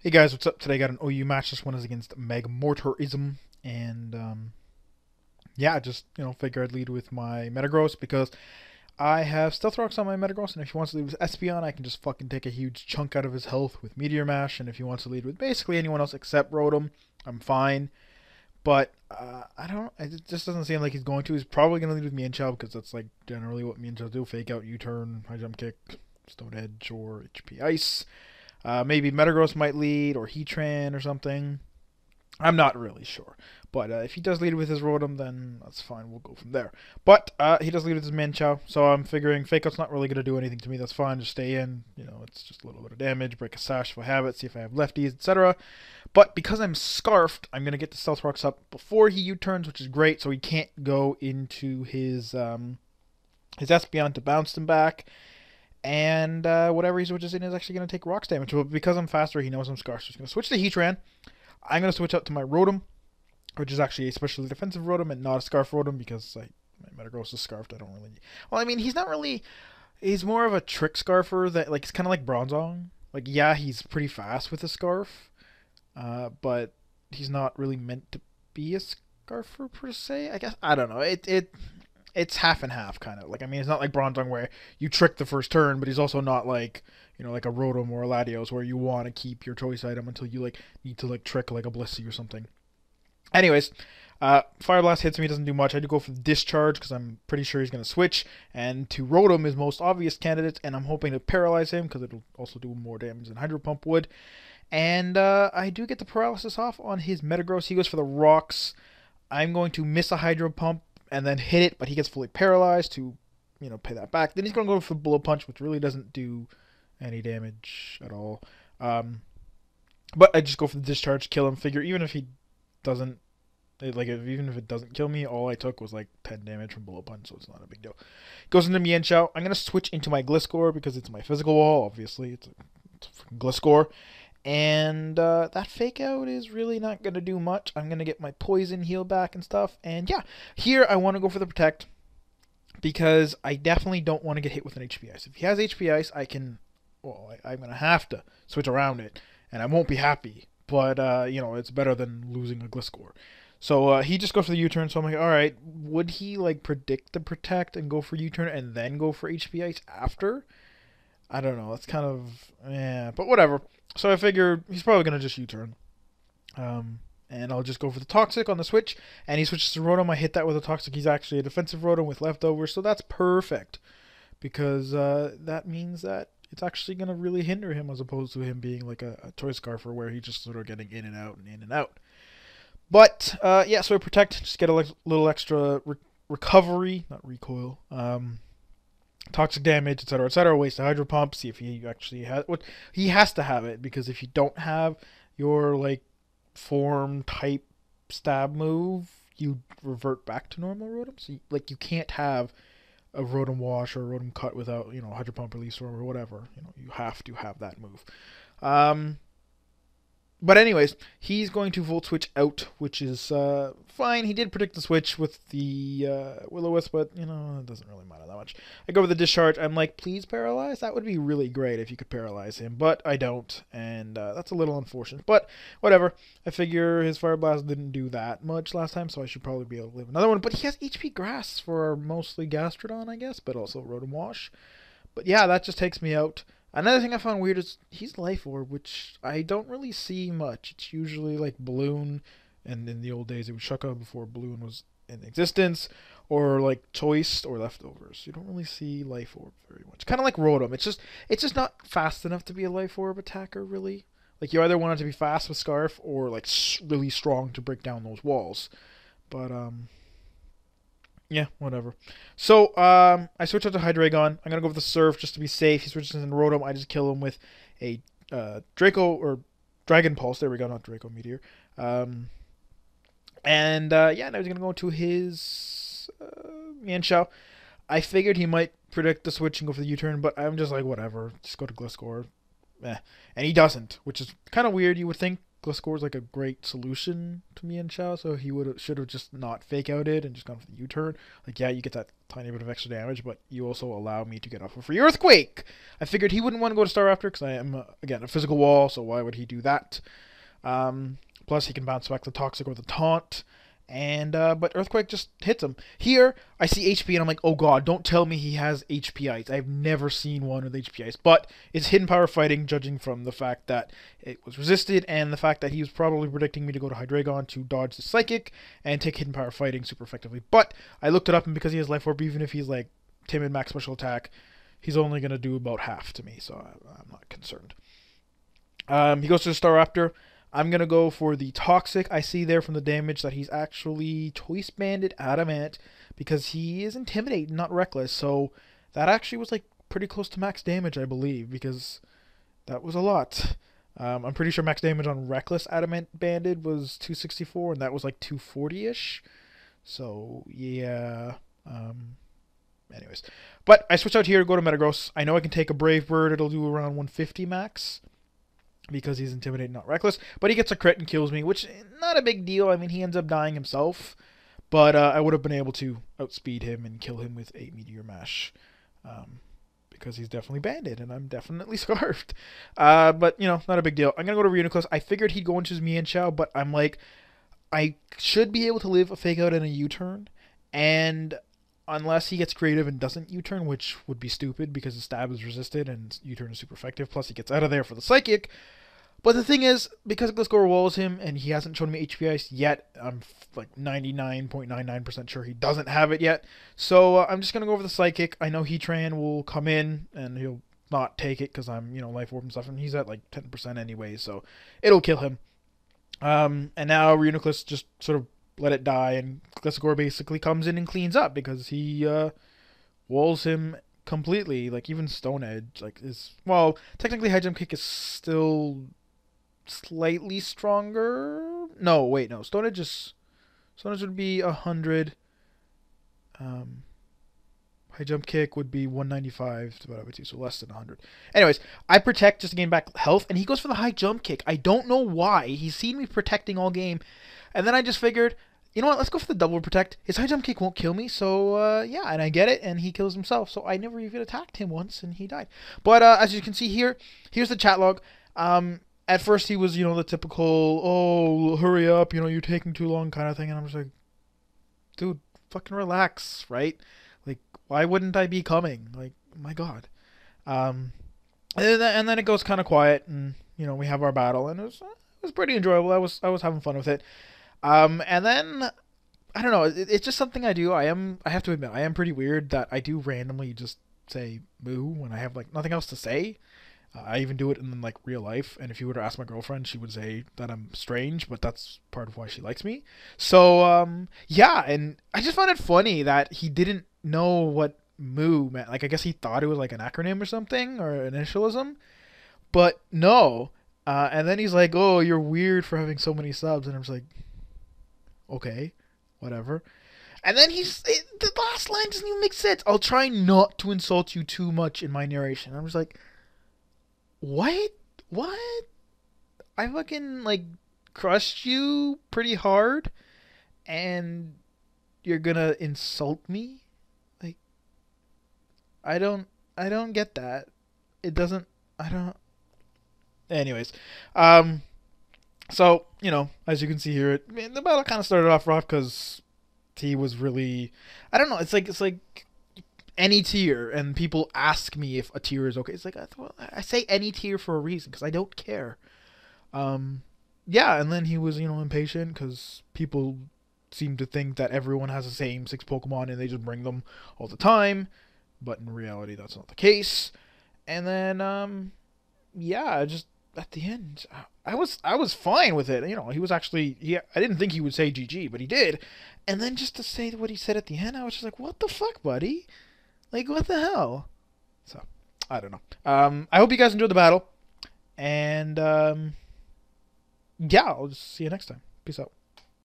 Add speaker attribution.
Speaker 1: Hey guys, what's up? Today I got an OU match. This one is against Magmortarism, and yeah, just figure I'd lead with my Metagross because I have Stealth Rocks on my Metagross, and if he wants to lead with Espeon, I can just fucking take a huge chunk out of his health with Meteor Mash, and if he wants to lead with basically anyone else except Rotom, I'm fine. But I don't. It just doesn't seem like he's going to. He's probably going to lead with Mienshao because that's like generally what Mienshao do: Fake Out, U-turn, High Jump Kick, Stone Edge, or HP Ice. Maybe Metagross might lead, or Heatran or something. I'm not really sure. But if he does lead with his Rotom, then that's fine. We'll go from there. But he does lead with his Manchow, so I'm figuring Fake Out's not really going to do anything to me. That's fine. Just stay in. It's just a little bit of damage. Break a Sash if I have it. See if I have lefties, etc. But because I'm Scarfed, I'm going to get the Stealth Rocks up before he U-turns, which is great, so he can't go into his Espeon to bounce him back. And whatever he switches in is actually going to take rocks damage. But because I'm faster, he knows I'm scarce. So he's going to switch to Heatran. I'm going to switch out to my Rotom, which is actually a specially defensive Rotom and not a Scarf Rotom because my Metagross is Scarfed. I don't really... Well, I mean, he's not really... He's more of a trick Scarfer that, like, it's kind of like Bronzong. Like, yeah, he's pretty fast with a Scarf, but he's not really meant to be a Scarfer per se, I guess. I don't know. It's half and half, kind of. Like, I mean, it's not like Bronzong where you trick the first turn, but he's also not like, like a Rotom or a Latios where you want to keep your choice item until you, like, need to, like, trick, like, a Blissey or something. Anyways, Fire Blast hits me, doesn't do much. I do go for the Discharge because I'm pretty sure he's going to switch, and to Rotom is most obvious candidate, and I'm hoping to paralyze him because it'll also do more damage than Hydro Pump would. And I do get the paralysis off on his Metagross. He goes for the Rocks. I'm going to miss a Hydro Pump and then hit it, but he gets fully paralyzed to, pay that back. Then he's going to go for Bullet Punch, which really doesn't do any damage at all. But I just go for the Discharge, kill him. Figure even if he doesn't, even if it doesn't kill me, all I took was like 10 damage from Bullet Punch, so it's not a big deal. Goes into Mienshao. I'm going to switch into my Gliscor because it's my physical wall, obviously. It's a Gliscor. And that Fake Out is really not going to do much. I'm going to get my Poison heal back and stuff. And yeah, here I want to go for the Protect because I definitely don't want to get hit with an HP Ice. If he has HP Ice, I can... Well, I'm going to have to switch around it, and I won't be happy. But, it's better than losing a Gliscor. So he just goes for the U-turn, so I'm like, alright, would he, like, predict the Protect and go for U-turn and then go for HP Ice after? I don't know, that's kind of... yeah, but whatever. So I figured he's probably going to just U-turn. And I'll just go for the Toxic on the switch, and he switches to Rotom. I hit that with a Toxic. He's actually a defensive Rotom with leftovers, so that's perfect. Because that means that it's actually going to really hinder him as opposed to him being like a Toy Scarfer where he's just sort of getting in and out and in and out. But, yeah, so I Protect, just get a little extra recovery, not recoil, toxic damage, etc., etc. Waste a Hydro Pump, see if he actually has... Well, he has to have it, because if you don't have your, like, form type stab move, you revert back to normal Rotom. So, you can't have a Rotom Wash or a Rotom Cut without, Hydro Pump Release or whatever. You have to have that move. But anyways, he's going to Volt Switch out, which is fine. He did predict the switch with the Will-O-Wisp, but, it doesn't really matter that much. I go with the Discharge. I'm like, please paralyze? That would be really great if you could paralyze him, but I don't, and that's a little unfortunate. But whatever. I figure his Fire Blast didn't do that much last time, so I should probably be able to live another one. But he has HP Grass for mostly Gastrodon, I guess, but also Rotom Wash. But yeah, that just takes me out. Another thing I found weird is he's Life Orb, which I don't really see much. It's usually like Balloon, and in the old days it was Shucka before Balloon was in existence, or like Choice or Leftovers. You don't really see Life Orb very much. Kind of like Rotom. It's just not fast enough to be a Life Orb attacker, really. Like, you either want it to be fast with Scarf or like really strong to break down those walls. But yeah, whatever. So, I switch out to Hydreigon. I'm going to go with the Surf just to be safe. He switches into Rotom. I just kill him with a Draco, or Dragon Pulse. There we go, not Draco Meteor. Yeah, now he's going to go to his Mienshao. I figured he might predict the switch and go for the U-turn, but I'm just like, whatever. Just go to Gliscor. And he doesn't, which is kind of weird. You would think Gliscor is like a great solution to me and Chow, so he should have just not fake outed and just gone for the U-turn. Like, yeah, you get that tiny bit of extra damage, but you also allow me to get off a free Earthquake. I figured he wouldn't want to go to Staraptor because I am, again, a physical wall, so why would he do that? Plus, he can bounce back the Toxic or the Taunt. And, but Earthquake just hits him. Here, I see HP and I'm like, oh god, don't tell me he has HP Ice. I've never seen one with HP Ice. But it's hidden power fighting, judging from the fact that it was resisted and the fact that he was probably predicting me to go to Hydreigon to dodge the Psychic and take hidden power fighting super effectively. But I looked it up, and because he has Life Orb, even if he's like timid max special attack, he's only going to do about half to me, so I'm not concerned. He goes to the Staraptor. I'm going to go for the Toxic. I see there from the damage that he's actually Choice Banded Adamant because he is Intimidating, not Reckless. So that actually was like pretty close to max damage, I believe, because that was a lot. I'm pretty sure max damage on Reckless Adamant Banded was 264, and that was like 240-ish. So, yeah. Anyways. But I switch out here to go to Metagross. I know I can take a Brave Bird. It'll do around 150 max, because he's Intimidating, not Reckless. But he gets a crit and kills me, which not a big deal. I mean, he ends up dying himself. But I would have been able to outspeed him and kill him with a Meteor Mash. Because he's definitely banded, and I'm definitely scarfed. But, you know, not a big deal. I'm going to go to Reuniclus. I figured he'd go into his Mienshao, but I'm like, I should be able to live a Fake Out and a U-turn. And unless he gets creative and doesn't U-turn, which would be stupid because the stab is resisted and U-turn is super effective. Plus, he gets out of there for the Psychic. But the thing is, because Gliscor walls him and he hasn't shown me HP Ice yet, I'm like 99.99% sure he doesn't have it yet. So I'm just going to go over the Psychic. I know Heatran will come in and he'll not take it because I'm, you know, Life Orb and stuff. And he's at like 10% anyway, so it'll kill him. And now Reuniclus just sort of let it die, and Gliscor basically comes in and cleans up because he walls him completely. Like, even Stone Edge, like, is, well, technically High Jump Kick is still slightly stronger. No, wait, no. Stone Edge would be 100. High Jump Kick would be 195 divided by 2, so less than 100. Anyways, I protect just to gain back health, and he goes for the High Jump Kick. I don't know why. He's seen me protecting all game, and then I just figured, you know what, let's go for the double protect. His High Jump Kick won't kill me, so yeah, and I get it, and he kills himself. So I never even attacked him once, and he died. But as you can see here, here's the chat log. At first he was, you know, the typical, oh, hurry up, you know, you're taking too long kind of thing, and I'm just like, dude, fucking relax, right? Like, why wouldn't I be coming? Like, my god. And then it goes kind of quiet, and, you know, we have our battle, and it was pretty enjoyable. I was having fun with it. And then, I don't know, it's just something I do. I have to admit, I am pretty weird that I do randomly just say moo when I have, like, nothing else to say. I even do it in, like, real life, and if you were to ask my girlfriend, she would say that I'm strange, but that's part of why she likes me. So, yeah, and I just found it funny that he didn't know what moo meant. Like, I guess he thought it was, like, an acronym or something, or an initialism, but no. And then he's like, oh, you're weird for having so many subs, and I'm just like, okay, whatever. And then the last line doesn't even make sense. I'll try not to insult you too much in my narration. I'm just like, what? I fucking, like, crushed you pretty hard, and you're gonna insult me? Like, I don't get that. It doesn't, anyways. So, you know, as you can see here, the battle kind of started off rough because he was really, I don't know, it's like any tier, and people ask me if a tier is okay. It's like, well, I say any tier for a reason, because I don't care. Yeah, and then he was, you know, impatient, because people seem to think that everyone has the same 6 Pokemon, and they just bring them all the time, but in reality, that's not the case. And then, yeah, just at the end, I was fine with it. You know, he was actually, I didn't think he would say GG, but he did. And then just to say what he said at the end, I was just like, what the fuck, buddy? Like, what the hell? So, I don't know. I hope you guys enjoyed the battle. And, yeah, I'll just see you next time. Peace out.